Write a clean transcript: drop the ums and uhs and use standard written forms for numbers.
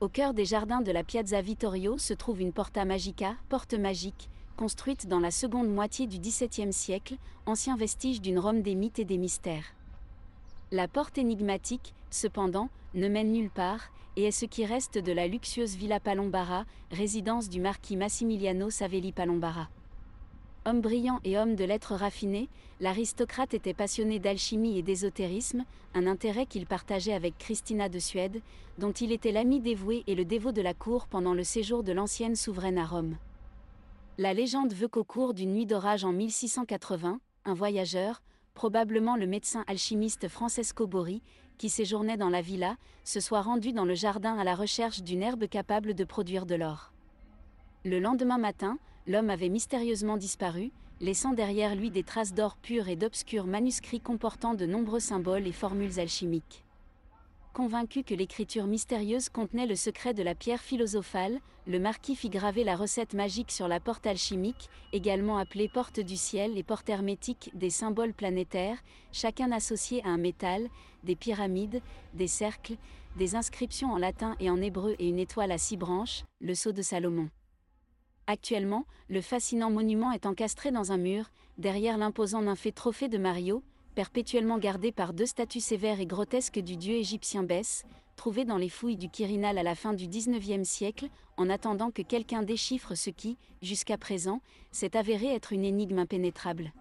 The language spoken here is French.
Au cœur des jardins de la Piazza Vittorio se trouve une Porta Magica, porte magique, construite dans la seconde moitié du XVIIe siècle, ancien vestige d'une Rome des mythes et des mystères. La porte énigmatique, cependant, ne mène nulle part, et est ce qui reste de la luxueuse Villa Palombara, résidence du marquis Massimiliano Savelli Palombara. Homme brillant et homme de lettres raffinées, l'aristocrate était passionné d'alchimie et d'ésotérisme, un intérêt qu'il partageait avec Christina de Suède, dont il était l'ami dévoué et le dévot de la cour pendant le séjour de l'ancienne souveraine à Rome. La légende veut qu'au cours d'une nuit d'orage en 1680, un voyageur, probablement le médecin alchimiste Francesco Bori, qui séjournait dans la villa, se soit rendu dans le jardin à la recherche d'une herbe capable de produire de l'or. Le lendemain matin, l'homme avait mystérieusement disparu, laissant derrière lui des traces d'or pur et d'obscurs manuscrits comportant de nombreux symboles et formules alchimiques. Convaincu que l'écriture mystérieuse contenait le secret de la pierre philosophale, le marquis fit graver la recette magique sur la porte alchimique, également appelée porte du ciel et porte hermétique, des symboles planétaires, chacun associé à un métal, des pyramides, des cercles, des inscriptions en latin et en hébreu et une étoile à 6 branches, le sceau de Salomon. Actuellement, le fascinant monument est encastré dans un mur, derrière l'imposant nymphétrophée de Mario, perpétuellement gardé par 2 statues sévères et grotesques du dieu égyptien Bès, trouvées dans les fouilles du Quirinal à la fin du XIXe siècle, en attendant que quelqu'un déchiffre ce qui, jusqu'à présent, s'est avéré être une énigme impénétrable.